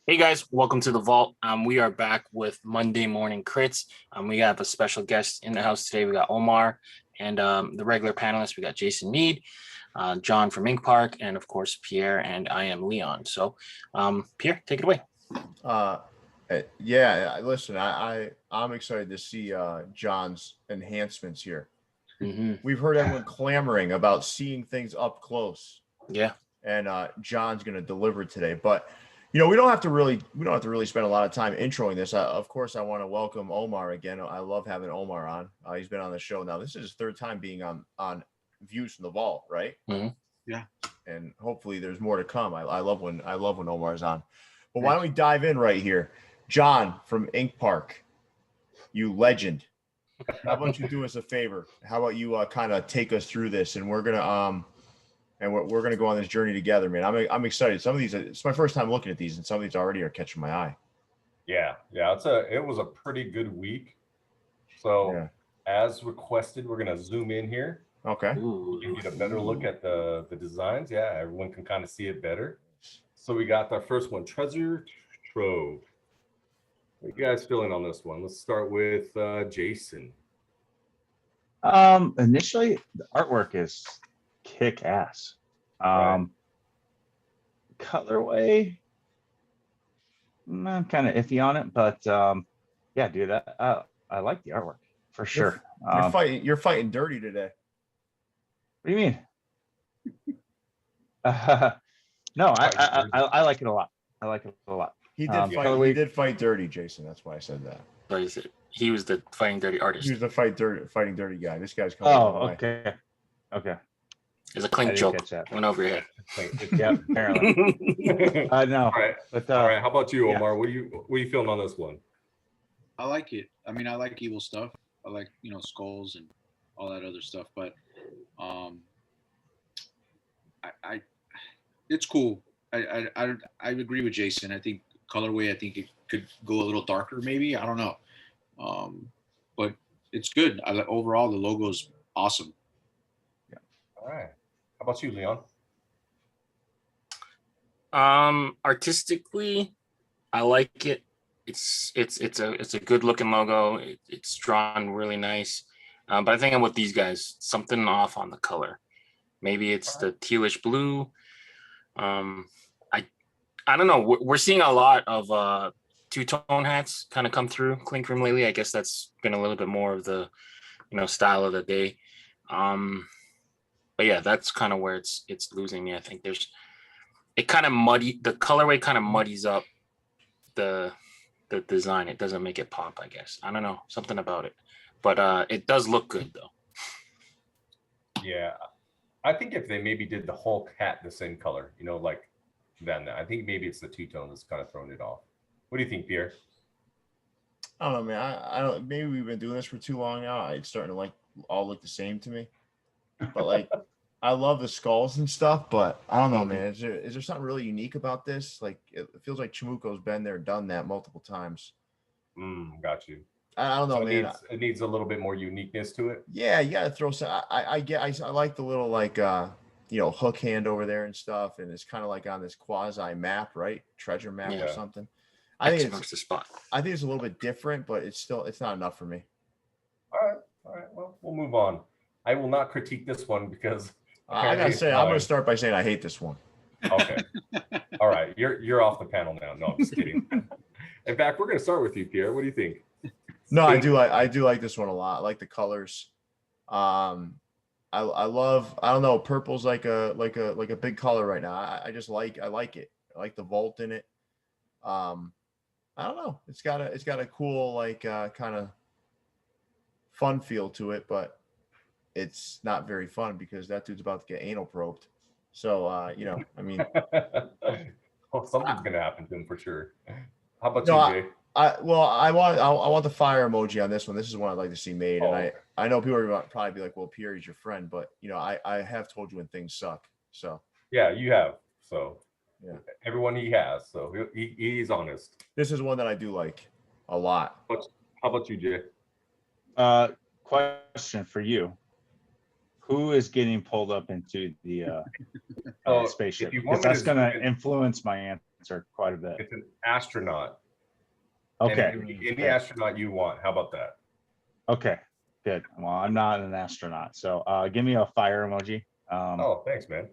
Hey guys, welcome to the vault. We are back with Monday Morning Critz. We have a special guest in the house today. We got Omar and the regular panelists. We got Jason Mead, John from Ink Park, and of course Pierre. And I am Leon. So, Pierre, take it away. Listen, I'm excited to see John's enhancements here. Mm-hmm. We've heard everyone clamoring about seeing things up close. Yeah, and John's going to deliver today. But we don't have to really spend a lot of time introing this. Of course, I want to welcome Omar again. I love having Omar on. He's been on the show now. This is his third time being on Views from the Vault, right? Mm-hmm. Yeah. And hopefully there's more to come. I love when Omar's on. But why don't we dive in right here? John from Ink Park, you legend. How about you do us a favor? How about you kind of take us through this, and we're gonna we're gonna go on this journey together, man. I'm excited. Some of these, it's my first time looking at these, and some of these already are catching my eye. Yeah. It was a pretty good week. So as requested, we're gonna zoom in here. Okay. You get a better look at the designs. Yeah, everyone can kind of see it better. So we got our first one, Treasure Trove. What you guys feeling on this one? Let's start with Jason. Initially, the artwork is kick ass. Colorway, I'm kind of iffy on it, but yeah, dude, I like the artwork for sure. You're fighting dirty today. What do you mean? No, I like it a lot. I like it a lot. He did fight dirty, Jason. That's why I said that. What is it? He was the fighting dirty artist. He was the fighting dirty guy. This guy's coming. Oh, okay. It's a Clink joke. Went over your head. Yeah, apparently. No. All right. But all right. How about you, Omar? What are you feeling on this one? I like it. I mean, I like evil stuff. I like, skulls and all that other stuff. But it's cool. I agree with Jason. I think colorway, I think it could go a little darker, maybe. I don't know. But it's good. Overall, the logo is awesome. Yeah. All right. How about you, Leon? Artistically, I like it. It's a good looking logo. It's drawn really nice. But I think with these guys, something off on the color. Maybe it's the tealish blue. I don't know. We're seeing a lot of two-tone hats kind of come through Clink Room lately. I guess that's been a little bit more of the style of the day. But yeah, that's kind of where it's losing me. I think the colorway kind of muddies up the design. It doesn't make it pop, I guess. I don't know, something about it. But it does look good though. Yeah. I think if they maybe did the Hulk hat the same color, then I think maybe it's the two-tone that's kind of throwing it off. What do you think, Pierre? I don't know, man. I don't. Maybe we've been doing this for too long now. It's starting to all look the same to me. But I love the skulls and stuff. But I don't know, man. Is there something really unique about this? It feels like Chimuko's been there, done that multiple times. Got you. I don't know, so man. It needs a little bit more uniqueness to it. Yeah, you gotta throw some. I like the little hook hand over there and stuff, and it's kind of like on this quasi map, right? Treasure map or something. I think it's the spot. I think it's a little bit different, but it's not enough for me. All right. Well, we'll move on. I will not critique this one because I gotta say I'm gonna start by saying I hate this one. Okay. All right. You're off the panel now. No, I'm just kidding. In fact, we're gonna start with you, Pierre. What do you think? No, I do like this one a lot. I like the colors. I love, I don't know, purple's like a big color right now. I like it. I like the Volt in it. I don't know. It's got a cool kind of fun feel to it, but it's not very fun because that dude's about to get anal probed. So I mean, well, something's gonna happen to him for sure. How about you, Jay? I want the fire emoji on this one. This is one I'd like to see made, and I know people are gonna probably be like, "Well, Pierre is your friend," but I have told you when things suck. So yeah, you have. So yeah, everyone he has. So he's honest. This is one that I do like a lot. How about you, Jay? Question for you: who is getting pulled up into the spaceship? Because that's going to influence my answer. or quite a bit? It's an astronaut. And Okay. it can be any astronaut you want. How about that? Okay. Good. Well, I'm not an astronaut, so give me a fire emoji. Oh, thanks, man.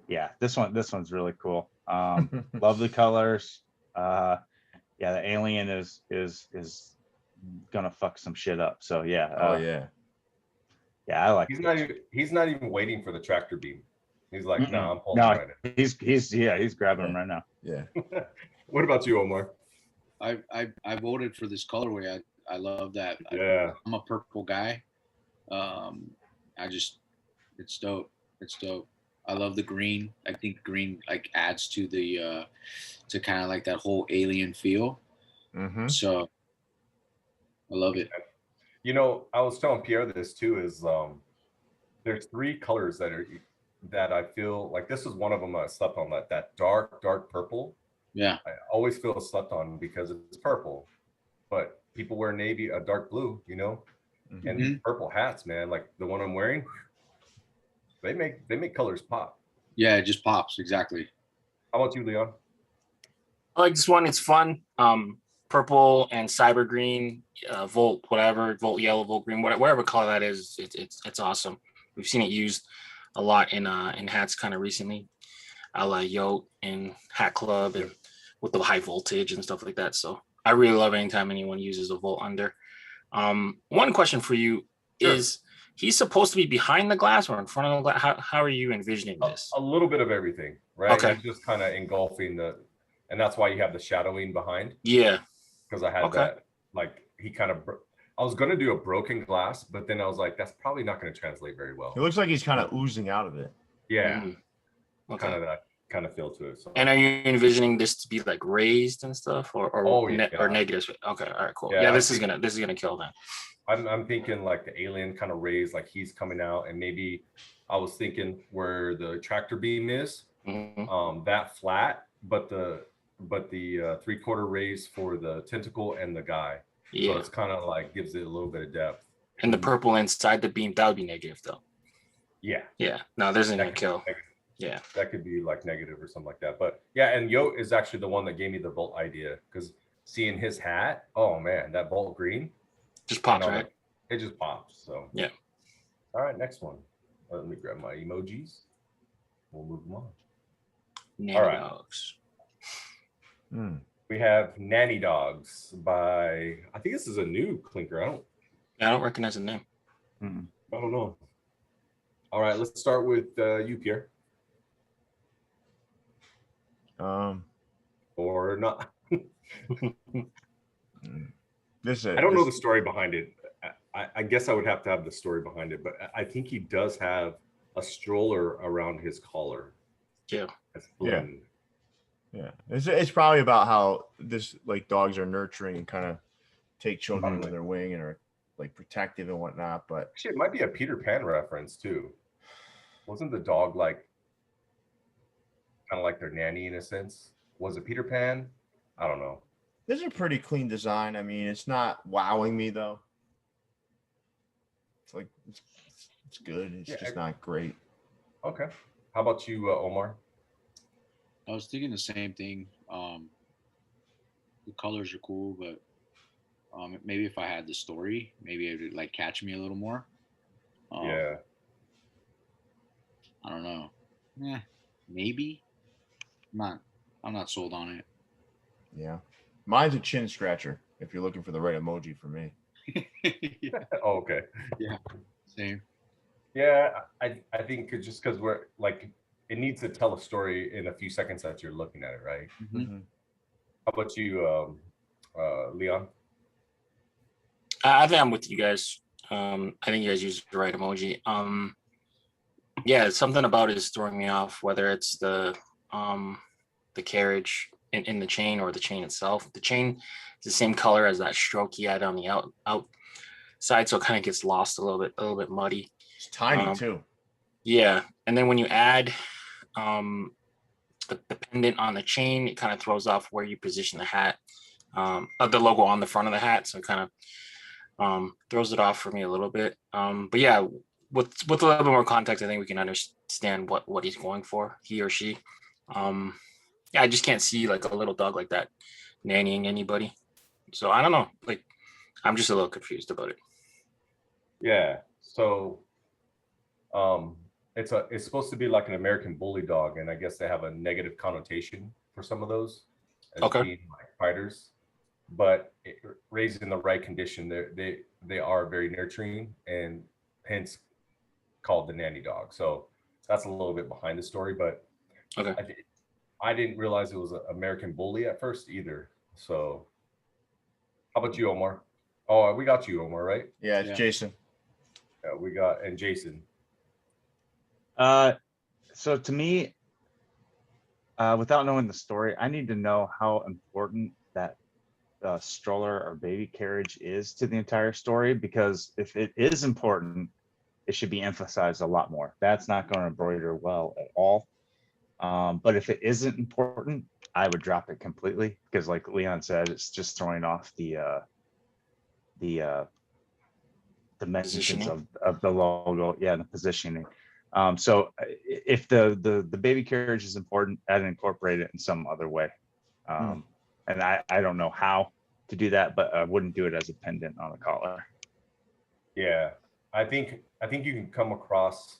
Yeah, this one's really cool. Lovely colors. Yeah, the alien is gonna fuck some shit up. So yeah. Oh yeah. Yeah, I like. He's not even waiting for the tractor beam. He's like, nah, I'm pulling No, right now. he's grabbing him right now. Yeah. What about you, Omar? I voted for this colorway. I love that. Yeah. I'm a purple guy. It's dope. It's dope. I love the green. I think green like adds to the to kind of like that whole alien feel. Mm-hmm. So I love it. You know, I was telling Pierre this too, is there's 3 colors that I feel like this is one of them I slept on, that dark purple. Yeah. I always feel slept on because it's purple, but people wear navy, a dark blue, you know, and these purple hats, man, like the one I'm wearing, they make colors pop. Yeah, it just pops. Exactly. How about you, Leon? I like this one. It's fun. Purple and cyber green, volt, whatever, volt yellow, volt green, whatever color that is. It's awesome. We've seen it used a lot in hats kind of recently, a la Yote and Hat Club and with the high voltage and stuff like that. So I really love anytime anyone uses a volt under. One question for you is, he's supposed to be behind the glass or in front of the glass? How are you envisioning this? A little bit of everything, right? Okay. He's just kind of engulfing and that's why you have the shadowing behind. Yeah. Because I had that, like he kind of, I was going to do a broken glass, but then I was like, that's probably not going to translate very well. It looks like he's kind of oozing out of it. Yeah. Okay. Kind of that kind of feel to it. So. And are you envisioning this to be like raised and stuff or or negative? Okay. All right, cool. Yeah, Yeah, this is gonna kill that. I'm thinking like the alien kind of raised, like he's coming out, and maybe I was thinking where the tractor beam is, that flat, but the 3/4 raise for the tentacle and the guy. Yeah. So it's kind of like gives it a little bit of depth. And the purple inside the beam, that would be negative though. Yeah. Yeah. No, this isn't gonna kill. Yeah. That could be like negative or something like that. But yeah, and Yote is actually the one that gave me the Volt idea, because seeing his hat, oh man, that Volt green just pops, right? It just pops. So yeah. All right, next one. Let me grab my emojis. We'll move them on. Nanny all right. Dogs. We have Nanny Dogs by, I think this is a new clinker. I don't recognize the name. I don't know. All right, let's start with you, Pierre. Or not. I don't know the story behind it. I guess I would have to have the story behind it, but I think he does have a stroller around his collar. Yeah. Yeah. It's probably about how this like dogs are nurturing and kind of take children under their wing and are like protective and whatnot. But actually, it might be a Peter Pan reference too. Wasn't the dog like kind of like their nanny in a sense? Was it Peter Pan? I don't know. This is a pretty clean design. I mean, it's not wowing me though. It's like it's good. It's just not great. Okay. How about you, Omar? I was thinking the same thing. The colors are cool, but maybe if I had the story, maybe it would like catch me a little more. Yeah. I don't know. Yeah, maybe. I'm not sold on it. Yeah. Mine's a chin scratcher if you're looking for the right emoji for me. Yeah. Oh, okay. Yeah. Same. Yeah, I think it's just because we're like, it needs to tell a story in a few seconds that you're looking at it, right? Mm-hmm. How about you, Leon? I think I'm with you guys. I think you guys used the right emoji. Yeah, something about it is throwing me off, whether it's the carriage in the chain or the chain itself. The chain is the same color as that stroke he had on the outside, so it kind of gets lost a little bit muddy. It's tiny too. Yeah, and then when you add the pendant on the chain, it kind of throws off where you position the hat, the logo on the front of the hat, so it kind of throws it off for me a little bit. But yeah, with a little bit more context, I think we can understand what he's going for, he or she. Yeah, I just can't see like a little dog like that nannying anybody. So I don't know. Like, I'm just a little confused about it. Yeah. So it's supposed to be like an American bully dog, and I guess they have a negative connotation for some of those as Okay. being like fighters. But raised in the right condition, they are very nurturing, and hence called the nanny dog. So that's a little bit behind the story, but Okay. I didn't realize it was an American bully at first either. So how about you, Omar? Oh, we got you, Omar, right? Yeah, it's Yeah. Jason. Yeah, we got and Jason. So to me, without knowing the story, I need to know how important that stroller or baby carriage is to the entire story, because if it is important, it should be emphasized a lot more. That's not going to embroider well at all. But if it isn't important, I would drop it completely, because like Leon said, it's just throwing off the dimensions of the logo. Yeah, the positioning. So if the baby carriage is important, I'd incorporate it in some other way. And I don't know how to do that, but I wouldn't do it as a pendant on a collar. Yeah, I think you can come across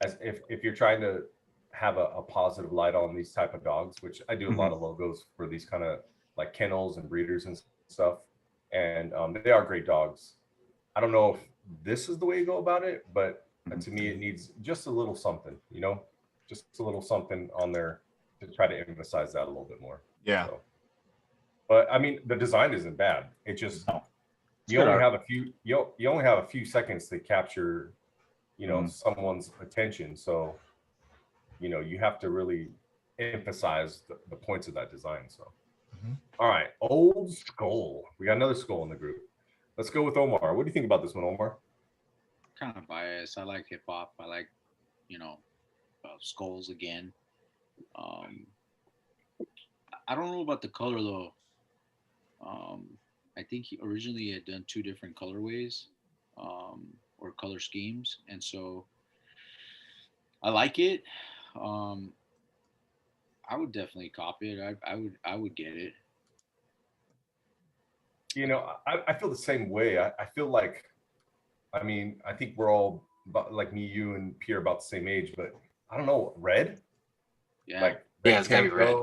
as if you're trying to have a positive light on these type of dogs, which I do a lot of logos for these kind of like kennels and breeders and stuff, and they are great dogs. I don't know if this is the way you go about it, but to me it needs just a little something, just a little something on there to try to emphasize that a little bit more. Yeah. So, but I mean, the design isn't bad. It just you only have a few seconds to capture, someone's attention. So, you have to really emphasize the points of that design. So, all right, old skull. We got another skull in the group. Let's go with Omar. What do you think about this one, Omar? Kind of biased. I like hip hop. I like, skulls again. I don't know about the color though. I think he originally had done two different colorways, or color schemes, and so I like it. I would definitely copy it. I would get it. I feel the same way. I feel like, I mean, I think we're all like me, you, and Pierre about the same age, but I don't know, red? Yeah. Like, Yeah, it's gotta be red.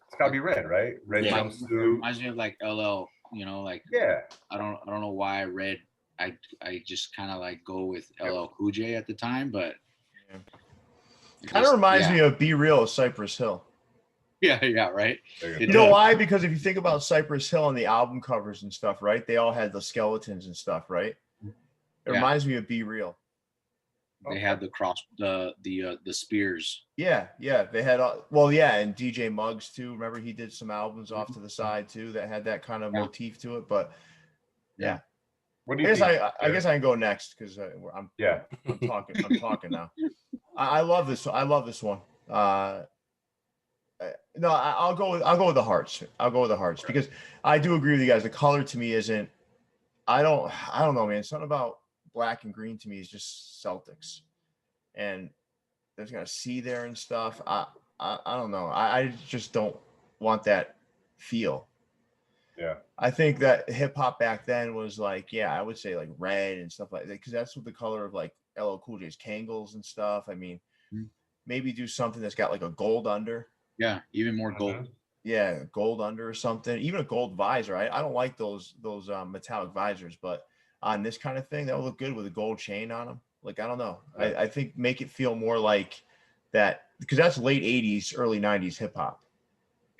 It's gotta be red, right? Red Yeah. jumpsuit. Reminds me of like LL, like Yeah. I don't know why red. I just kind of like go with LL Cool J at the time, but Kind of reminds me of Be Real of Cypress Hill. Yeah, right. You know why? Because if you think about Cypress Hill and the album covers and stuff, right? They all had the skeletons and stuff, right? It reminds me of Be Real. They had the cross, the spears. Yeah. They had and DJ Muggs too. Remember, he did some albums off to the side too that had that kind of motif to it. But yeah. What do you think? I guess I can go next because I'm talking now. I love this. I love this one. No, I'll go with the hearts. I'll go with the hearts because I do agree with you guys. The color to me isn't. I don't know, man. Something about black and green to me is just Celtics, and there's got a C there and stuff. I don't know. I just don't want that feel. Yeah. I think that hip hop back then was like, I would say like red and stuff like that because that's what the color of like LL Cool J's Kangles and stuff. I mean, maybe do something that's got like a gold under. Yeah, even more gold. Yeah, gold under or something. Even a gold visor. I don't like those metallic visors, but on this kind of thing, that would look good with a gold chain on them. Like, I don't know. Yeah. I think make it feel more like that because that's late 80s, early 90s hip hop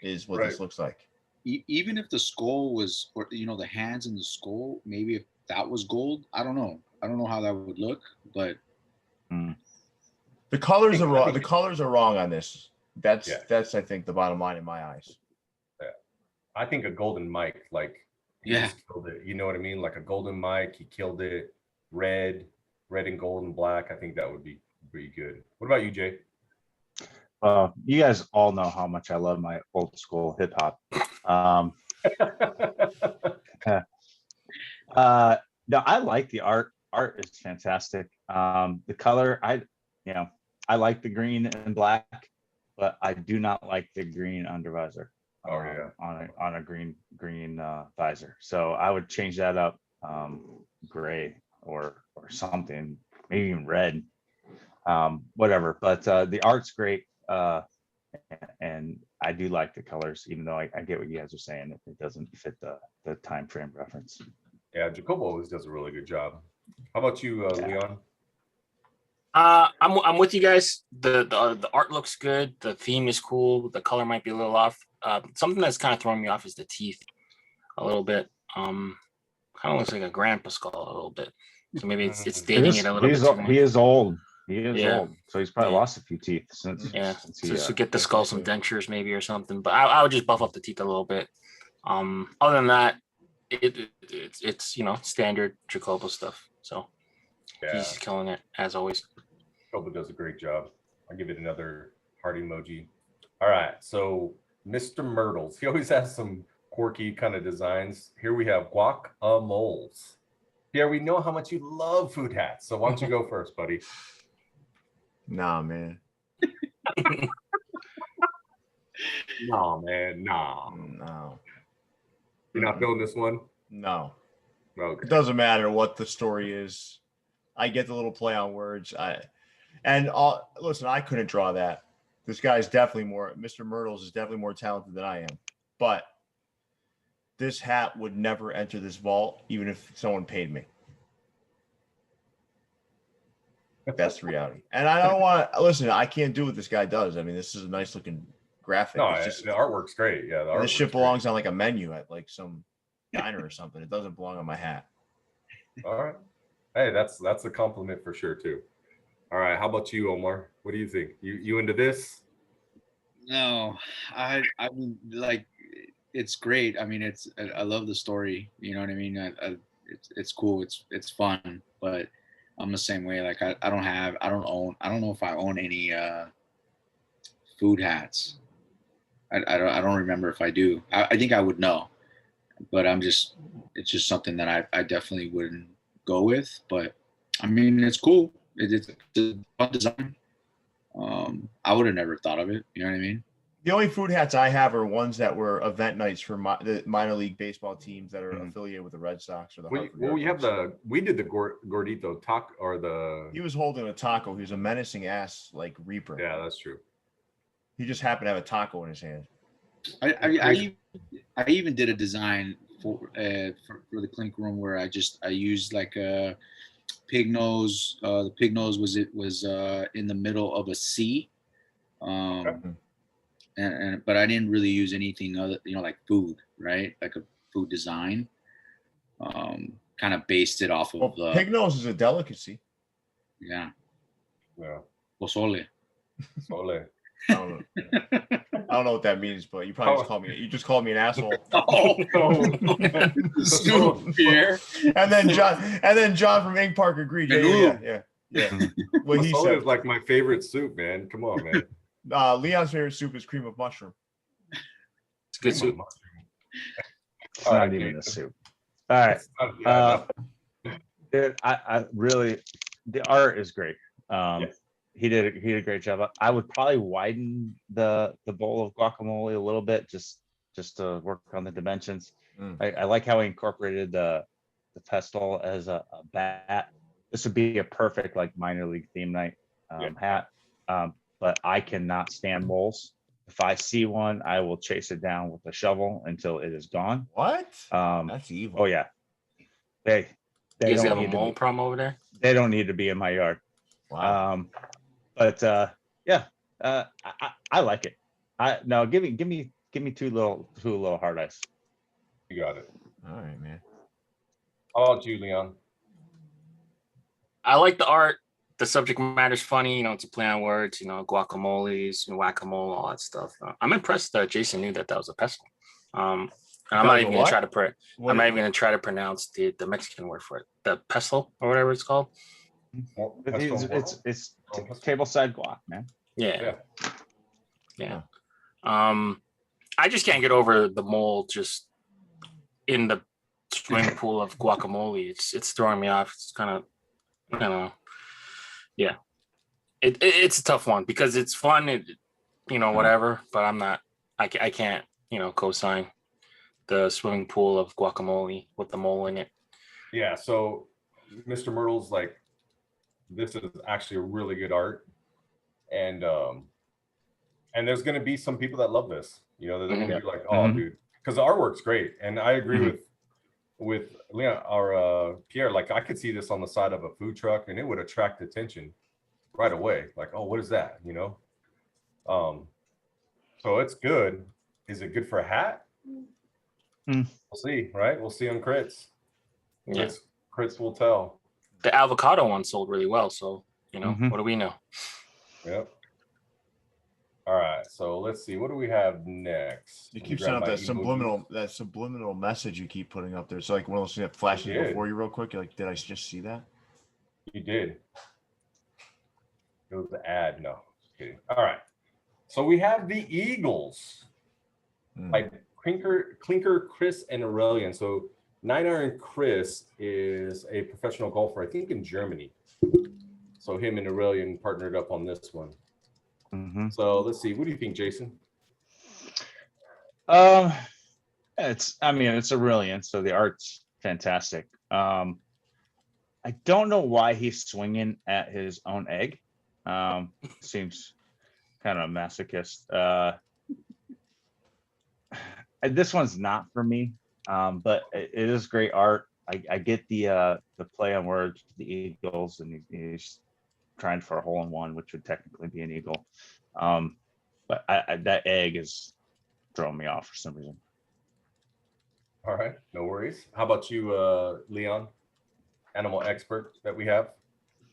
is what this looks like. Even if the skull was, or the hands in the skull, maybe if that was gold, I don't know. I don't know how that would look, but the colors are wrong. The colors are wrong on this. That's I think the bottom line in my eyes. Yeah, I think a golden mic, like he just killed it. You know what I mean? Like a golden mic, he killed it. Red and gold and black. I think that would be pretty good. What about you, Jay? You guys all know how much I love my old school hip hop. No, I like the art. Art is fantastic. The color, I like the green and black, but I do not like the green undervisor. Oh, yeah. On a green visor. So I would change that up, gray or something, maybe even red, whatever. But the art's great, and I do like the colors, even though I get what you guys are saying. It doesn't fit the time frame reference. Yeah, Jacobo always does a really good job. How about you, Leon? I'm with you guys. The art looks good. The theme is cool. The color might be a little off. Something that's kind of throwing me off is the teeth a little bit. Kind of looks like a grandpa skull a little bit. So maybe it's dating it a little bit too much. He is old. He is Yeah. old. So he's probably lost a few teeth since. Yeah. Since he, So get the skull some dentures maybe or something. But I would just buff up the teeth a little bit. Other than that, it's standard Jacobo stuff. So Yeah, he's killing it as always. Jacobo does a great job. I'll give it another heart emoji. All right, so Mr. Myrtles, he always has some quirky kind of designs. Here we have Guacamoles. Pierre, we know how much you love food hats, so why don't you go first, buddy? Nah, man. No, man, nah. No. You're not feeling this one? No. Okay. It doesn't matter what the story is. I get the little play on words. Listen, I couldn't draw that. This guy's definitely Mr. Myrtles is definitely more talented than I am. But this hat would never enter this vault, even if someone paid me. That's the reality. And I don't want to listen. I can't do what this guy does. I mean, this is a nice looking graphic. No, it's just, the artwork's great. Yeah, the this shit belongs on like a menu at like some diner or something. It doesn't belong on my hat. All right. Hey, that's a compliment for sure too. All right. How about you, Omar? What do you think? You into this? No, I mean, like, it's great. I mean, I love the story. You know what I mean? It's cool. It's fun. But I'm the same way. Like, I don't know if I own any food hats. I don't remember if I do. I think I would know, but it's just something that I definitely wouldn't go with. But I mean, it's cool. It's a fun design. I would have never thought of it. You know what I mean? The only food hats I have are ones that were event nights for the minor league baseball teams that are affiliated with the Red Sox or the Hartford Airways. We did the gordito taco or the. He was holding a taco. He was a menacing ass like reaper. Yeah, that's true. He just happened to have a taco in his hand. I even did a design for the Clink Room where I used like a pig nose. The pig nose was in the middle of a C. But I didn't really use anything other, like food, right? Like a food design. Kind of based it off of the pig nose is a delicacy. Yeah. Yeah. Pozole. Sole. I don't know what that means, but you probably just called me an asshole. Pierre. And then John from Ink Park agreed. Yeah. Well, he said is like my favorite soup, man. Come on, man. Leon's favorite soup is cream of mushroom. It's good soup. It's not even a soup. All right. Dude, I really, the art is great. He did a great job. I would probably widen the bowl of guacamole a little bit just to work on the dimensions. I like how he incorporated the pestle as a bat. This would be a perfect like minor league theme night hat. But I cannot stand moles. If I see one, I will chase it down with a shovel until it is gone. What? That's evil. Oh yeah. They you guys don't have a mole problem over there? They don't need to be in my yard. Wow. But I like it. No, give me two little hard ice. You got it. All right, man. How about you, Leon? I like the art. The subject matter is funny. It's a play on words. Guacamoles, whack-a-mole, all that stuff. I'm impressed that Jason knew that was a pestle. I'm not even gonna try to I'm not even gonna try to pronounce the Mexican word for it. The pestle or whatever it's called. It's table side guac, man. Yeah. I just can't get over the mole just in the swimming pool of guacamole. It's throwing me off. It's kind of, I don't know. Yeah, it's a tough one because it's fun. whatever, but I'm not. I can't co-sign the swimming pool of guacamole with the mole in it. Yeah. So Mr. Myrtle's like, this is actually a really good art, and there's going to be some people that love this. They're going to be like, oh, dude, because the artwork's great, and I agree with Leon or Pierre. Like, I could see this on the side of a food truck, and it would attract attention right away. Like, oh, what is that? So it's good. Is it good for a hat? We'll see, right? We'll see on Critz. Critz will tell. The avocado one sold really well, so what do we know? Yep. All right, so let's see. What do we have next? You keep sending up that subliminal message you keep putting up there. So like one of those things that flashes before you real quick. You're like, did I just see that? You did. It was the ad. No, just kidding. All right. So we have the Eagles by Clinker, Chris, and Aurelian. So 9-iron Chris is a professional golfer, I think in Germany. So him and Aurelian partnered up on this one. So let's see. What do you think, Jason? It's Aurelian, so the art's fantastic. I don't know why he's swinging at his own egg. Seems kind of a masochist. This one's not for me, but it is great art. I get the play on words, the Eagles, and he's trying for a hole-in-one, which would technically be an eagle. But that egg is throwing me off for some reason. All right, no worries. How about you, Leon, animal expert that we have?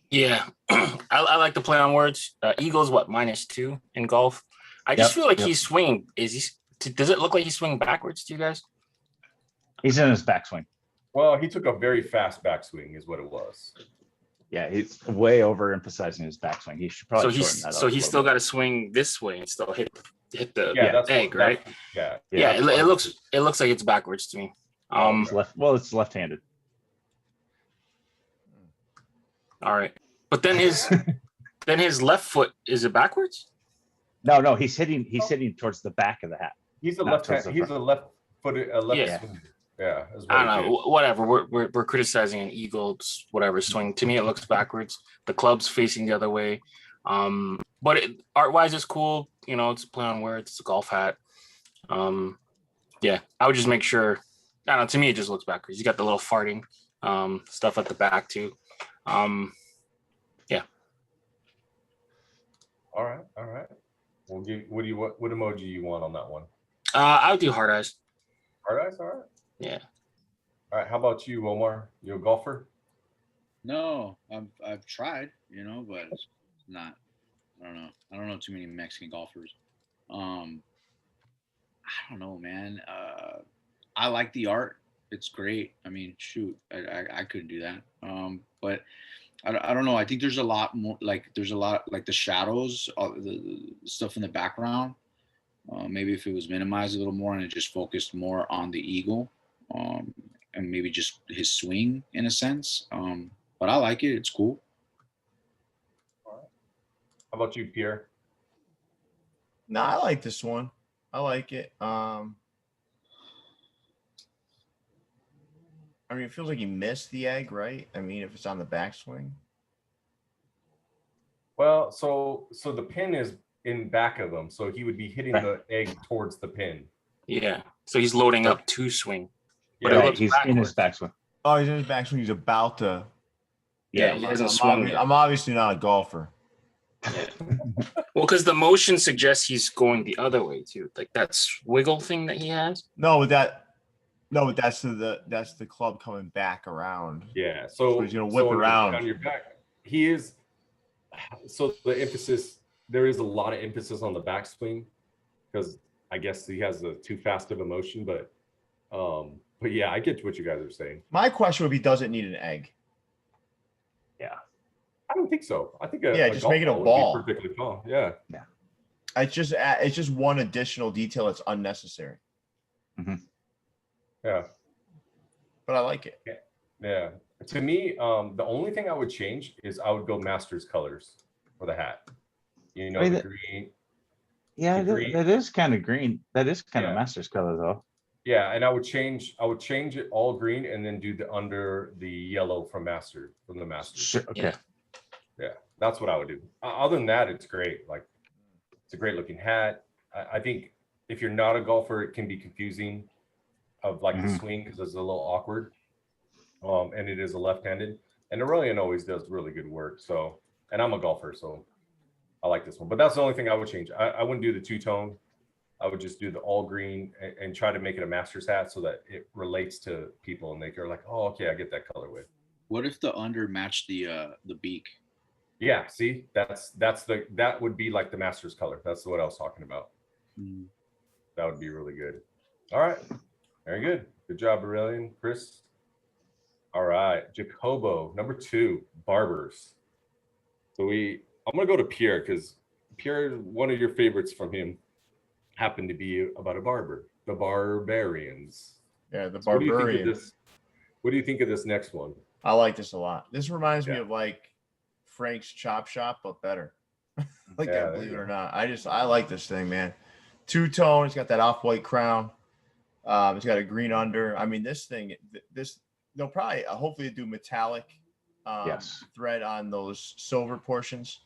Yeah, I like to play on words. Eagles, -2 in golf. I just feel like he's swinging. Does it look like he's swinging backwards to you guys? He's in his backswing. Well, he took a very fast backswing, is what it was. Yeah, he's way overemphasizing his backswing. He should probably shorten that up. So he's still got to swing this way and still hit the egg, right? Yeah. It looks like it's backwards to me. It's left-handed. All right, but then his left foot, is it backwards? No, he's hitting towards the back of the hat. He's a left-footed swinger. Yeah, I don't know. Whatever. We're criticizing an eagle, whatever swing. To me, it looks backwards. The club's facing the other way. But art-wise, it's cool. It's a play on words. It's a golf hat. Yeah, I would just make sure. I don't know. To me, it just looks backwards. You got the little farting stuff at the back too. Yeah. All right. We'll give. What emoji you want on that one? I would do hard eyes. Hard eyes. All right. Yeah. All right. How about you, Omar? You a golfer? No, I've tried, but it's not. I don't know too many Mexican golfers. I don't know, man. I like the art. It's great. I mean, shoot, I couldn't do that. But I don't know. I think there's a lot more. There's a lot like the shadows, the stuff in the background. Maybe if it was minimized a little more and it just focused more on the eagle, and maybe just his swing in a sense. But I like it. It's cool. All right. How about you, Pierre? No, I like this one. I like it. I mean, it feels like he missed the egg, right? I mean, if it's on the backswing. Well, so the pin is in back of him, so he would be hitting the egg towards the pin. Yeah. So he's loading up to swing. But he's backwards. In his backswing. Oh, he's in his backswing. He's about to. Yeah, he hasn't swung yet. I'm obviously not a golfer. Yeah. Well, because the motion suggests he's going the other way too, like that wiggle thing that he has. No, but that's the club coming back around. Yeah, so he's gonna whip around on your back. He is. So there is a lot of emphasis on the backswing because I guess he has too fast of a motion, but yeah, I get what you guys are saying. My question would be, does it need an egg? Yeah. I don't think so. I think just make it a ball. Perfectly fine. Yeah. It's just one additional detail that's unnecessary. Mm-hmm. Yeah. But I like it. Yeah. To me, the only thing I would change is I would go Masters colors for the hat. The green. Yeah, green. that is kind of green. That is kind of Yeah. master's color though. Yeah, and I would change it all green and then do the under the yellow from the master. Sure. Okay. Yeah, that's what I would do. Other than that, it's great. Like, it's a great looking hat. I think if you're not a golfer, it can be confusing of like the swing because it's a little awkward. And it is a left-handed, and Aurelian always does really good work. So, and I'm a golfer, so I like this one. But that's the only thing I would change. I wouldn't do the two-tone. I would just do the all green and try to make it a master's hat so that it relates to people and they're like, oh, okay, I get that colorway. What if the under matched the beak? Yeah, see, that would be like the master's color. That's what I was talking about. That would be really good. All right, very good. Good job, Aurelian. Chris. All right, Jacobo, number 2, Barbers. So I'm gonna go to Pierre because Pierre, one of your favorites from him happened to be about a barber, the Barbarians. Yeah, the So what do you think of Barbarian. this? What do you think of this next one? I like this a lot. This reminds me Yeah. of like Frank's Chop Shop, but better. Like Yeah, that, there believe you it or go. not. I like this thing, man. Two-tone. It's got that off-white crown. It's got a green under. I mean, this thing. They'll probably hopefully do metallic Yes. thread on those silver portions.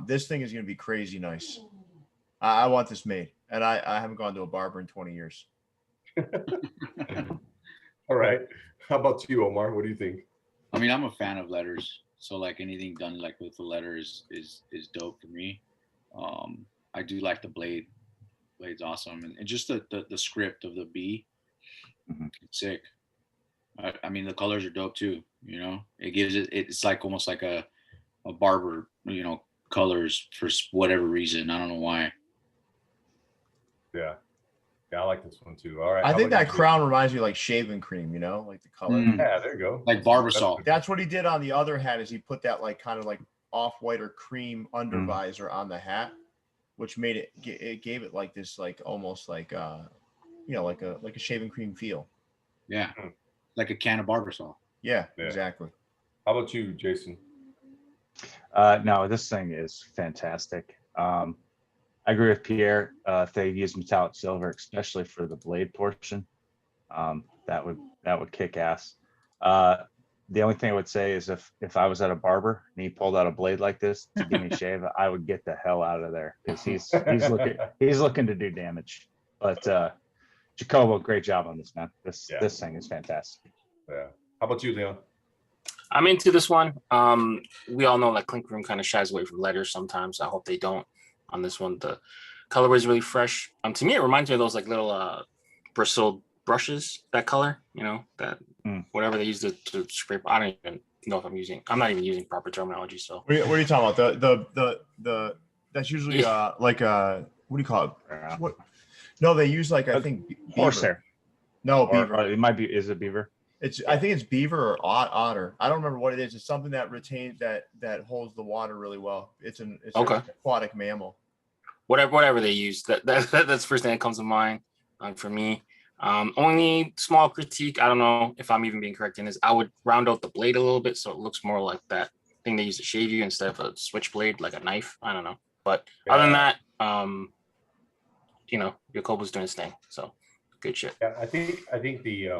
This thing is going to be crazy nice. I want this made, and I haven't gone to a barber in 20 years. All right. How about you, Omar? What do you think? I mean, I'm a fan of letters, so like anything done like with the letters is dope for me. I do like the blade. Blade's awesome, and just the script of the B, it's sick. I mean, the colors are dope too. You know, it gives it's like almost like a barber, you know, colors for whatever reason. I don't know why. Yeah, I like this one too. All right. I how think about that you, crown reminds me of like shaving cream, you know, like the color. Yeah, there you go. Like Barbasol. That's what he did on the other hat. Is he put that like kind of like off-white or cream under visor on the hat, which made it gave it like this like almost like you know, like a shaving cream feel. Yeah, like a can of Barbasol. Yeah, Yeah. exactly. How about you, Jason? No, this thing is fantastic. I agree with Pierre. If they use metallic silver, especially for the blade portion, that would kick ass. The only thing I would say is if I was at a barber and he pulled out a blade like this to give me a shave, I would get the hell out of there because he's looking to do damage. But Jacobo, great job on this, man. This thing is fantastic. Yeah. How about you, Leon? I'm into this one. We all know that Clink Room kind of shies away from letters sometimes. I hope they don't on this one. The colorway is really fresh. To me, it reminds me of those like little bristled brushes, that color, you know, that whatever they use to scrape. I don't even know if I'm not even using proper terminology. So What are you talking about? The that's usually like what do you call it? What? No, they use like I think beaver. Horsehair. No, Or beaver. it might be. Is it beaver? I think it's beaver or otter. I don't remember what it is. It's something that retains that holds the water really well. It's an aquatic mammal. Whatever they use, that's the first thing that comes to mind for me. Only small critique, I don't know if I'm even being correct in this, I would round out the blade a little bit so it looks more like that thing they use to shave you instead of a switchblade, like a knife. I don't know. But other than that, you know, Jacobo's doing his thing. So good shit. Yeah, I think the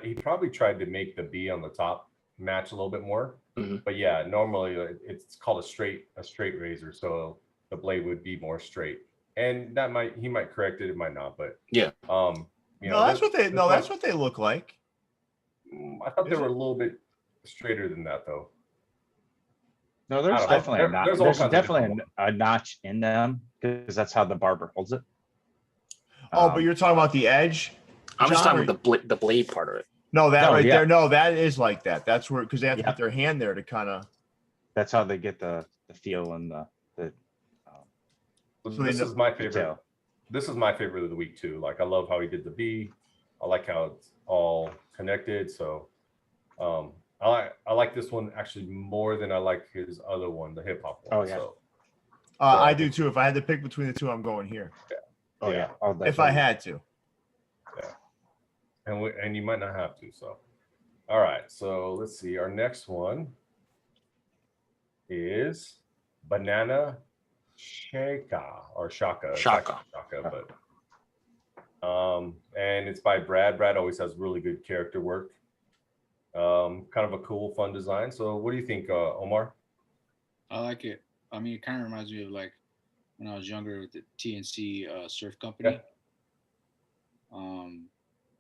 he probably tried to make the B on the top match a little bit more. But yeah, normally it's called a straight razor, so the blade would be more straight. And he might correct it, it might not, but yeah. You know, that's what they look like. I thought they were a little bit straighter than that though. No, there's definitely there's definitely a notch in them because that's how the barber holds it. Oh, but you're talking about the edge. I'm just talking about the blade part of it. No, there. No, that is like that. That's where because they have to put their hand there to kind of. That's how they get the feel and the. So this is my favorite. Detail. This is my favorite of the week too. Like I love how he did the B. I like how it's all connected. So I like this one actually more than I like his other one, the hip hop one. Oh yeah. So, I do too. If I had to pick between the two, I'm going here. Yeah. Oh yeah. If I had to. Yeah. And you might not have to. So, all right. So let's see. Our next one is Banana Shaka or Shaka. It's Shaka. actually Shaka, but and it's by Brad. Brad always has really good character work. Kind of a cool, fun design. So what do you think, Omar? I like it. I mean, it kind of reminds me of like when I was younger with the TNC surf company. Yeah.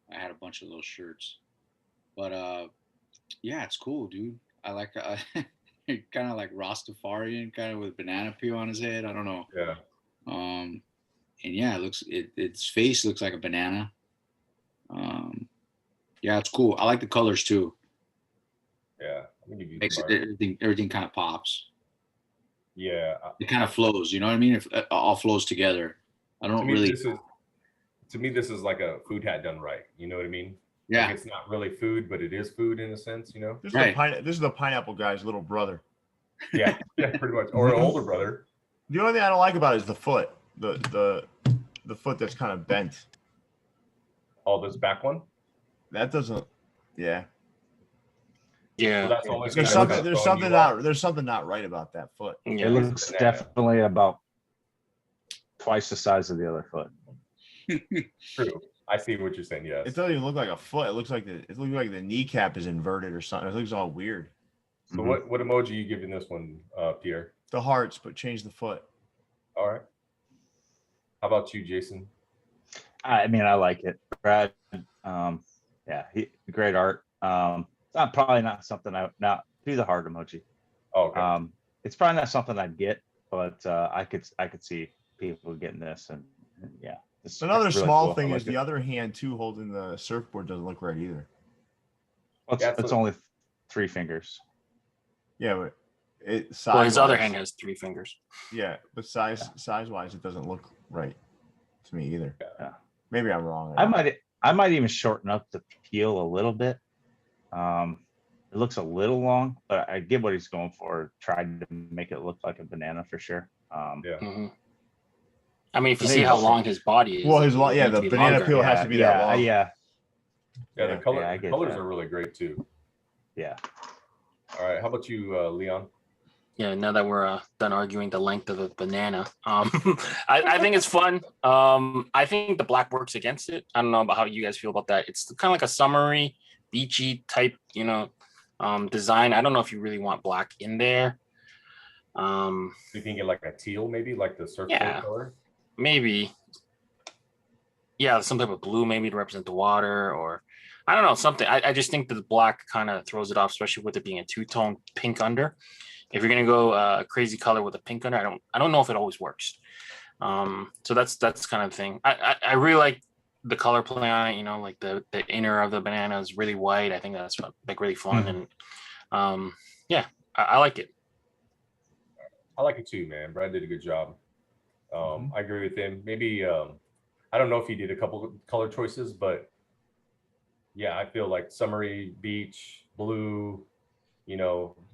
I had a bunch of those shirts, but yeah, it's cool, dude. I like kind of like Rastafarian, kind of with banana peel on his head. I don't know. Yeah. And yeah, its face looks like a banana. Yeah, it's cool. I like the colors too. Yeah. I'm gonna give you Makes the it, everything kind of pops. Yeah. It kind of flows. You know what I mean? If it all flows together. I don't really. To me, this is like a food hat done right. You know what I mean? Yeah. Like it's not really food, but it is food in a sense. You know? This Right. is the pineapple guy's little brother. Yeah. Yeah. Pretty much, or an older brother. The only thing I don't like about it is the foot. The foot that's kind of bent. Oh, this back one. That doesn't. Yeah. Yeah. So that's always There's kind of something. There's something not right about that foot. Yeah. It looks definitely about twice the size of the other foot. True. I see what you're saying. Yes. It doesn't even look like a foot. It looks like the kneecap is inverted or something. It looks all weird. So what emoji are you giving this one, Pierre? The hearts, but change the foot. All right. How about you, Jason? I mean, I like it. Brad, yeah, great art. It's probably not something not do the heart emoji. Oh, okay. It's probably not something I'd get, but I could see people getting this, and yeah. Another really small cool. thing I is like the it. other hand too holding the surfboard doesn't look right either. Well, it's only 3 fingers. Yeah, but his other hand has 3 fingers. Yeah, but size wise, it doesn't look right to me either. Yeah. Maybe I'm wrong. I might even shorten up the peel a little bit. It looks a little long, but I get what he's going for. Tried to make it look like a banana for sure. Yeah. Mm-hmm. I mean, if you Maybe see how we'll long see. his body is, Well, it the needs to be banana longer. peel has to be that long. Yeah. Yeah, the I get colors that. are really great too. Yeah. All right, how about you, Leon? Yeah, now that we're done arguing the length of a banana, I think it's fun. I think the black works against it. I don't know about how you guys feel about that. It's kind of like a summery, beachy type, design. I don't know if you really want black in there. Do you think it like a teal, maybe like the surfboard color? Maybe. Yeah, some type of blue maybe to represent the water, or I don't know, something. I just think that the black kind of throws it off, especially with it being a 2-tone pink under. If you're gonna go a crazy color with a pink under, I don't know if it always works. So that's kind of the thing. I really like the color play on it. Like the inner of the banana is really white. I think that's like really fun, and yeah, I like it. I like it too, man. Brad did a good job. I agree with him. Maybe I don't know if he did a couple color choices, but yeah, I feel like summery, beach, blue,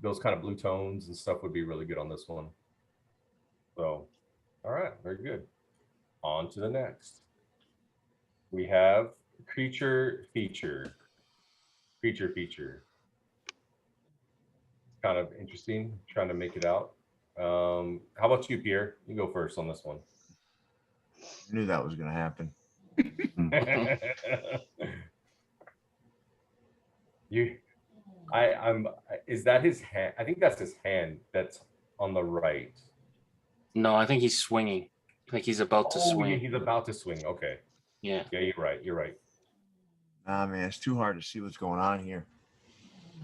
those kind of blue tones and stuff would be really good on this one. So, all right, very good. On to the next. We have creature feature. Kind of interesting, trying to make it out. How about you, Pierre? You go first on this one. I knew that was going to happen. Is that his hand? I think that's his hand that's on the right. No, I think he's swinging. Like he's about to swing. Yeah, he's about to swing. Okay. Yeah. Yeah, you're right. Ah, man, it's too hard to see what's going on here.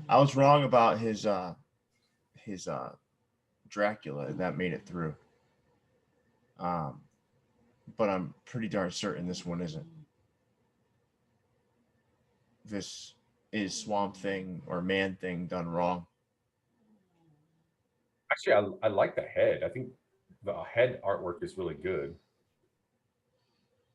I was wrong about his Dracula. That made it through. But I'm pretty darn certain this one isn't. This is Swamp Thing or Man Thing done wrong. Actually, I like the head. I think the head artwork is really good.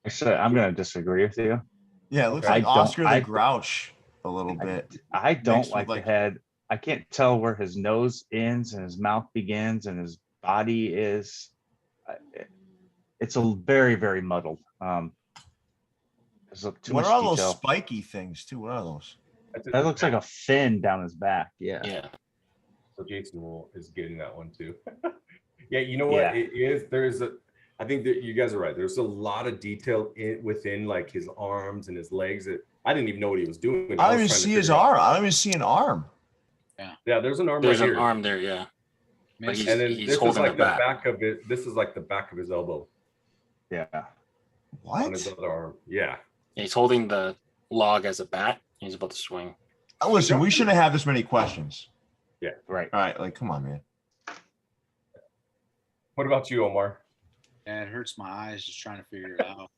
Actually, I'm going to disagree with you. Yeah, it looks like Oscar the Grouch a little bit. I don't like the head. I can't tell where his nose ends and his mouth begins and his body is. It's a very, very muddled. What are all those spiky things too? What are those? That looks like a fin down his back. Yeah. Yeah. So Jason is getting that one too. Yeah, you know what Yeah. it is? I think that you guys are right. There's a lot of detail within like his arms and his legs that I didn't even know what he was doing. I don't was even trying to see his figure out- arm. I don't even see an arm. Yeah, there's an arm There's right an here. arm there, yeah. But Miss- And then he's this is holding like the the bat. back of it. This is like the back of his elbow Yeah. on his What? other arm. Yeah. He's holding the log as a bat. He's about to swing. Listen, we shouldn't have this many questions. Right. All right, like, come on, man. What about you, Omar? Yeah, it hurts my eyes just trying to figure it out.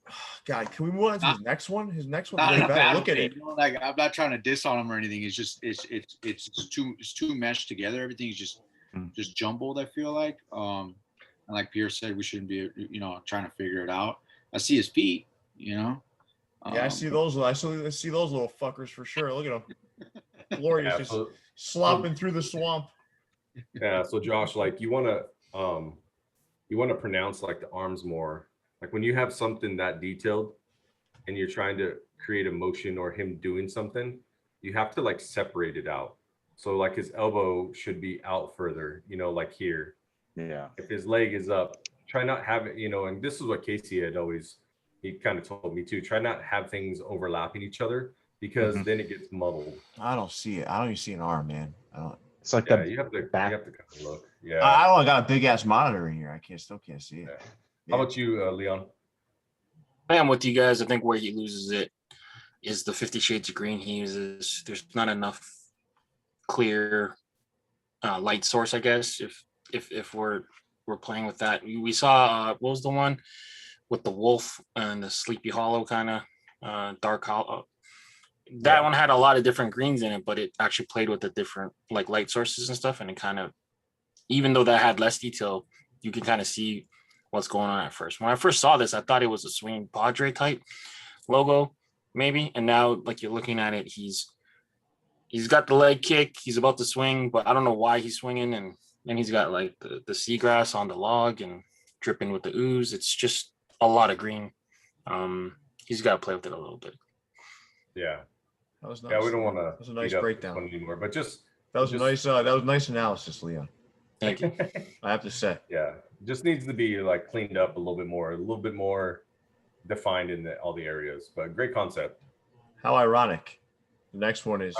God, can we move on to his next one? His next one's Not way in a better. bad Look at way, it. you know, like I'm not trying to diss on him or anything. It's just it's too meshed together. Everything's just jumbled. I feel like and like Pierre said, we shouldn't be trying to figure it out. I see his feet. Yeah, I see those. I see those little fuckers for sure. Look at them. Glorious, Yeah, just so, slopping through the swamp. yeah, so Josh, like you want to pronounce like the arms more. Like when you have something that detailed and you're trying to create a motion or him doing something, you have to like separate it out. So like his elbow should be out further, like here. Yeah. If his leg is up, try not have it, and this is what Casey had always, he kind of told me too, try not have things overlapping each other because then it gets muddled. I don't see it. I don't even see an arm, man. I don't. It's like Yeah, the you have to back. kind of look. Yeah. I don't. I got a big ass monitor in here. I still can't see it. How about you, Leon? I am with you guys. I think where he loses it is the 50 Shades of Green he uses. There's not enough clear light source, I guess. If we're playing with that, we saw what was the one with the wolf and the Sleepy Hollow kind of dark hollow. That one had a lot of different greens in it, but it actually played with the different like light sources and stuff, and it kind of, even though that had less detail, you can kind of see what's going on at first. When I first saw this, I thought it was a swinging Padre type logo, maybe. And now, like you're looking at it, he's got the leg kick. He's about to swing, but I don't know why he's swinging. And then he's got like the seagrass on the log and dripping with the ooze. It's just a lot of green. He's got to play with it a little bit. Yeah. That was nice. Yeah, we don't want to. That was a nice breakdown anymore, but just that was nice. That was nice analysis, Leon. Thank you. I have to say. Yeah, just needs to be like cleaned up a little bit more defined in all the areas. But great concept. How ironic. The next one is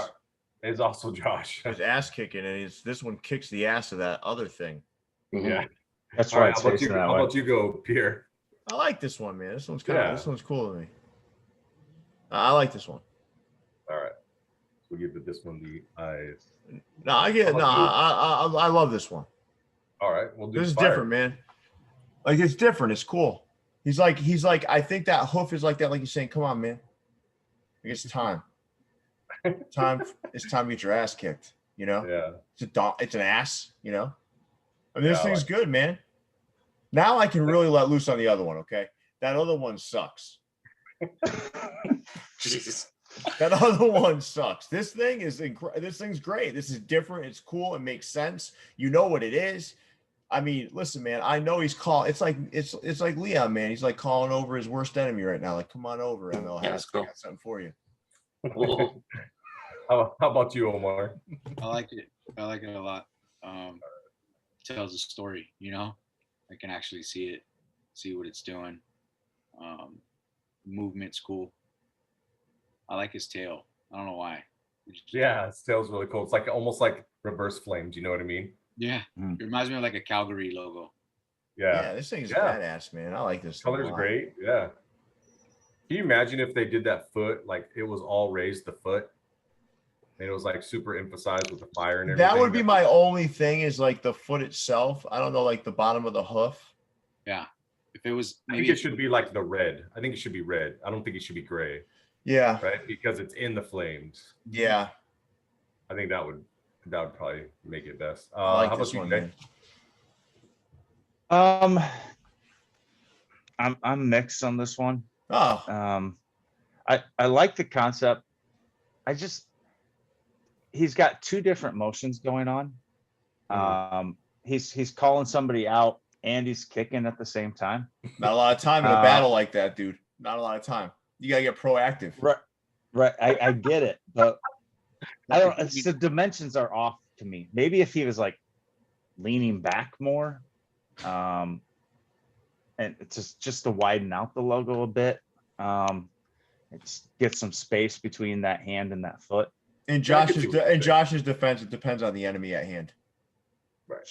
It's also Josh. his ass kicking, and this one kicks the ass of that other thing. Yeah. That's All why right, it's how about facing that how way. about you go, Pierre? I like this one, man. This one's this one's cool to me. I like this one. All right. We'll give this one the eyes. No, I love this one. All right. We'll do This is fire. different, man. Like it's different. It's cool. He's like, I think that hoof is like that. Like he's saying, come on, man. Like it's time. It's time to get your ass kicked. Yeah. It's an ass, I mean, this Yeah, I thing's like good, man. Now I can really let loose on the other one. Okay. That other one sucks. Jesus. That other one sucks. This thing is this thing's great. This is different. It's cool. It makes sense. You know what it is. I mean, listen, man. I know he's calling. It's like Leon, man. He's like calling over his worst enemy right now. Like, come on over, ML. Yeah, let's go. I got something for you. How about you, Omar? I like it. I like it a lot. Tells a story, I can actually see it, see what it's doing. Movement's cool. I like his tail. I don't know why. Yeah, his tail's really cool. It's like almost like reverse flames. You know what I mean? Yeah. Mm. It reminds me of like a Calgary logo. Yeah. This thing's Yeah. badass, man. I like this. thing a Color's lot. great. Yeah. Can you imagine if they did that foot, like it was all raised the foot and it was like super emphasized with the fire and everything? That would be my only thing is like the foot itself. I don't know, like the bottom of the hoof. Yeah. If it was I think it should be like the red. I think it should be red. I don't think it should be gray, Yeah. right? Because it's in the flames. Yeah. I think that would probably make it best. I like how this about you, one, Jay? man. I'm mixed on this one. Oh, I like the concept. He's got two different motions going on. He's calling somebody out and he's kicking at the same time. not a lot of time in a battle like that, dude. Not a lot of time. You gotta get proactive. Right. I get it, but I don't. The dimensions are off to me. Maybe if he was like leaning back more, And it's just to widen out the logo a bit. It's get some space between that hand and that foot. In Josh's defense, it depends on the enemy at hand. Right.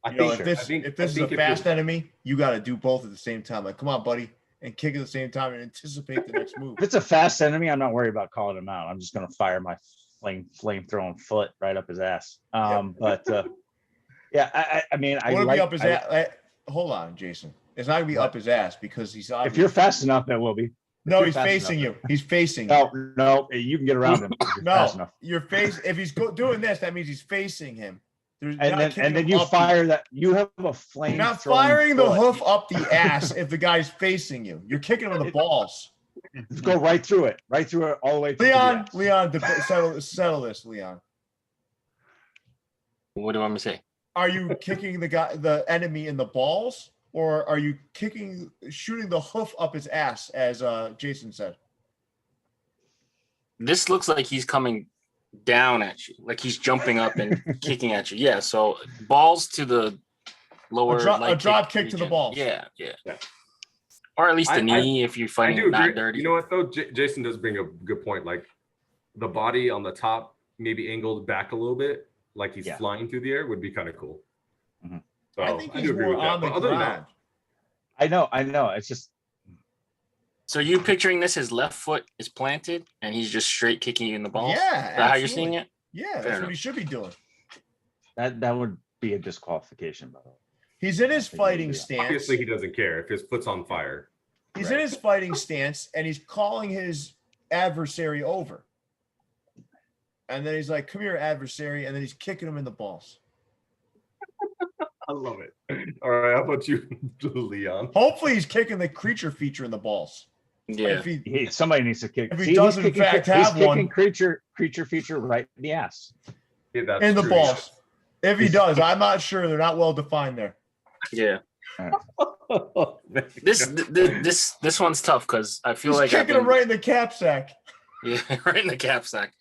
If this is a fast enemy, you got to do both at the same time. Like, come on, buddy, and kick at the same time and anticipate the next move. If it's a fast enemy, I'm not worried about calling him out. I'm just gonna fire my flame throwing foot right up his ass. But yeah, I mean, be up his ass. Hold on, Jason. It's not gonna be up his ass because he's. If you're fast enough, it will be. No, he's facing you. He's facing you. No, you can get around him. No, you're face. If he's doing this, that means he's facing him. And then you fire that. You have a flame. You're not firing the hoof up the ass if the guy's facing you. You're kicking him in the balls. Just go right through it, all the way. Leon, settle this, Leon. What do you want me to say? Are you kicking the enemy in the balls, or are you shooting the hoof up his ass, as Jason said? This looks like he's coming down at you, like he's jumping up and kicking at you. Yeah, so balls to the lower. A drop kick to the balls. Yeah. Or at least the knee if you're fighting not dirty. You know what though? Jason does bring a good point. Like the body on the top, maybe angled back a little bit, like he's flying through the air, would be kind of cool. Mm-hmm. So I think he's more on the ground. I know. It's just. So you picturing this? His left foot is planted, and he's just straight kicking you in the balls. Yeah, is that how you're seeing it? Yeah, that's what he should be doing. That would be a disqualification, by the way. He's in his fighting stance. Obviously, he doesn't care if his foot's on fire. He's in his fighting stance, and he's calling his adversary over. And then he's like, "Come here, adversary," and then he's kicking him in the balls. I love it. All right, how about you, Leon? Hopefully, he's kicking the creature feature in the balls. Yeah. Somebody needs to kick. If he does, in fact, have one, creature feature right in the ass. Yeah, in the balls. If he does, I'm not sure. They're not well defined there. Yeah. This one's tough because I feel like kicking him right in the cap sack. Yeah, right in the cap sack.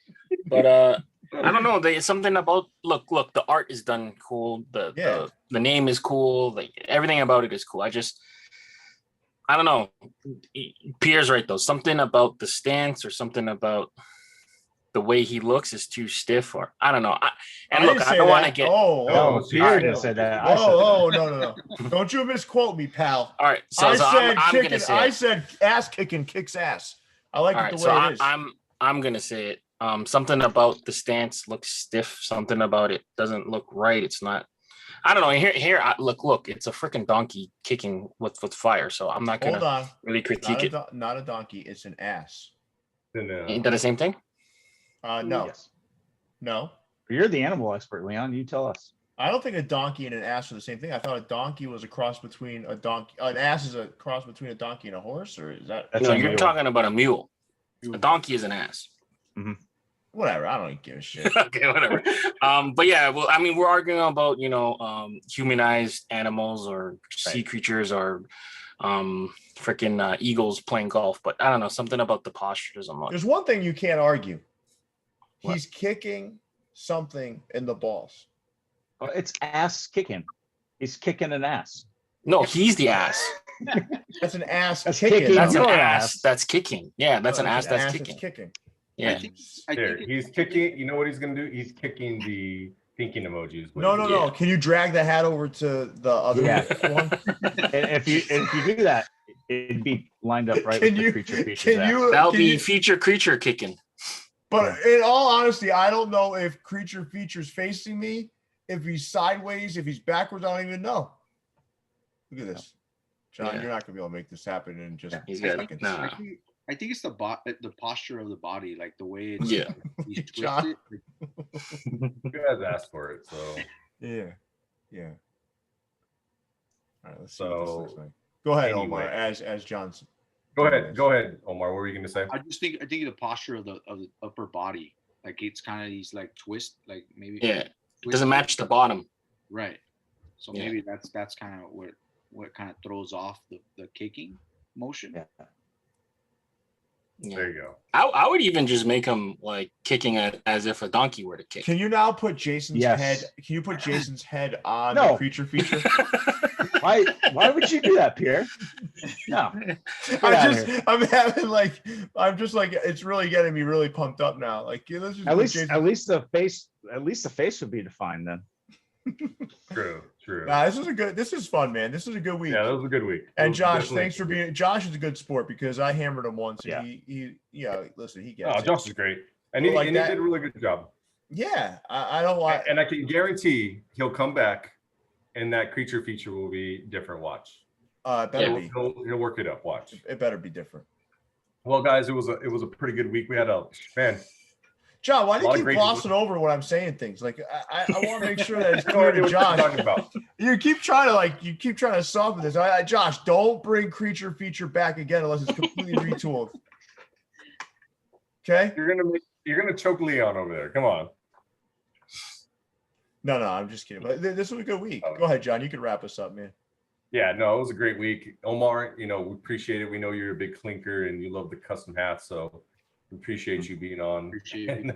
But I don't know. There's something about look. The art is done cool. The name is cool. Like everything about it is cool. I don't know. Pierre's right though. Something about the stance or something about the way he looks is too stiff, or I don't know. I don't want to get. Pierre didn't say that. No. Don't you misquote me, pal. All right. So I said ass kicking kicks ass. I like it the way it is. I'm gonna say it. Something about the stance looks stiff. Something about it doesn't look right. It's not. I don't know. Here. Look. It's a freaking donkey kicking with fire. So I'm not gonna really critique it. Not a donkey. It's an ass. Ain't that the same thing? No. Yes. No. You're the animal expert, Leon. You tell us. I don't think a donkey and an ass are the same thing. I thought a donkey was a cross between a donkey. An ass is a cross between a donkey and a horse, or is that? No, you're talking about a mule. A donkey is an ass. Mm-hmm. Whatever. I don't give a shit. Okay, whatever. But yeah, well, I mean, we're arguing about humanized animals or sea creatures or freaking eagles playing golf, but I don't know, something about the posture doesn't look. There's one thing you can't argue. What? He's kicking something in the balls. Well, it's ass kicking. He's kicking an ass. No, he's the ass. That's an ass kicking. That's an ass that's kicking. Yeah, that's an ass that's kicking. Yeah. He's kicking. You know what he's gonna do? He's kicking the thinking emojis. No. Can you drag the hat over to the other one? And if you do that, it'd be lined up right with the creature feature. That'll be feature creature kicking. But in all honesty, I don't know if creature feature's facing me, if he's sideways, if he's backwards. I don't even know. Look at this, John. You're not gonna be able to make this happen in just seconds. Nah. I think it's the posture of the body, like the way it's he's John. You guys asked for it, so yeah. All right, let's see what this looks like. Go ahead, Omar. As Johnson. Go ahead, Omar. What were you going to say? I think the posture of the upper body, like it's kind of these like twist, like maybe it doesn't match the bottom. Right. So maybe that's kind of what kind of throws off the kicking motion. Yeah. There you go. I would even just make him like kicking it as if a donkey were to kick. Can you now put Jason's head? Can you put Jason's head on the creature feature? Why would you do that, Pierre? No. I'm just like, it's really getting me really pumped up now. Like, yeah, let's just At put least Jason- the face would be defined then. True. Nah, this is fun, man. This is a good week. Yeah, that was a good week. And It was Josh, definitely thanks for a good week. being. Josh is a good sport because I hammered him once. Yeah. And he listen, he gets Oh, it. Josh is great, and Like he that- did a really good job. Yeah, I don't want. And I can guarantee he'll come back, and that creature feature will be different. Watch. It better Yeah. be. He'll work it up. Watch. It better be different. Well, guys, it was a pretty good week. We had John, why do A lot you of keep great- glossing over when I'm saying things? Like I want to make sure that it's no clear idea to what you're Josh. talking about. You keep trying to soften this. Josh, don't bring creature feature back again unless it's completely retooled. Okay? You're gonna choke Leon over there. Come on. No, I'm just kidding. But this was a good week. Go ahead, John. You can wrap us up, man. Yeah, no, it was a great week. Omar, we appreciate it. We know you're a big clinker and you love the custom hats, so we appreciate you being on. Appreciate And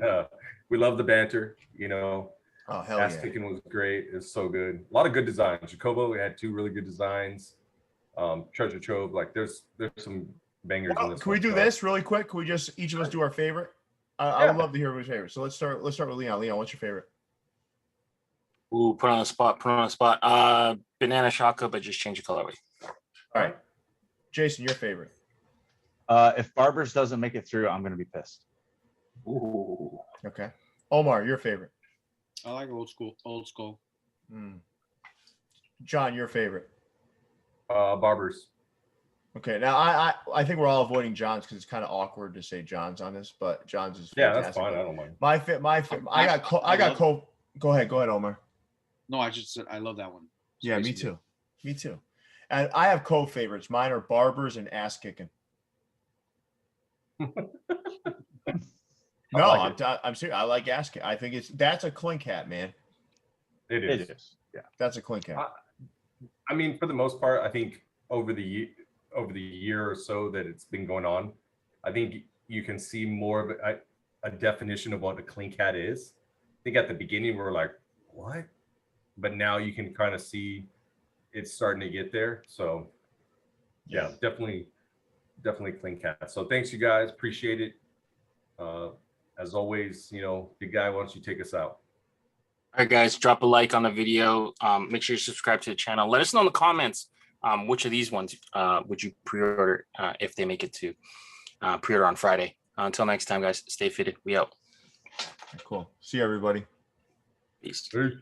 we love the banter. Oh hell Ass yeah. kicking was great. It's so good. A lot of good designs. Jacobo, we had 2 really good designs. Treasure Trove, like there's some bangers in this. Can we one, do so. this really quick? Can we just each of us do our favorite? I would love to hear everybody's favorite. So let's start with Leon. Leon, what's your favorite? Ooh, put on the spot. Banana shaka, but just change the colorway. All right. Jason, your favorite. If Barbers doesn't make it through, I'm gonna be pissed. Ooh. Okay. Omar, your favorite. I like old school. John, your favorite. Barbers. Okay. Now I think we're all avoiding John's because it's kind of awkward to say John's on this, but John's is Yeah, fantastic. that's fine. I don't mind. I got Cole. Go ahead, Omar. No, I just said I love that one. Yeah, me Basically. too. Me too. And I have co-favorites. Mine are Barbers and ass kicking. No, I'm serious. I like ass kicking. I think that's a Clink hat, man. It is. It is. Yeah. That's a Clink hat. I mean, for the most part, I think over the year or so that it's been going on, I think you can see more of a definition of what a Clink hat is. I think at the beginning we were like, what? But now you can kind of see it's starting to get there. So yeah, definitely Clink hat. So thanks you guys. Appreciate it. As always, big guy, why don't you take us out? All right, guys, drop a like on the video. Make sure you subscribe to the channel. Let us know in the comments which of these ones would you pre-order if they make it to pre-order on Friday. Until next time, guys, stay fitted. We out. Cool. See you, everybody. Peace. Peace.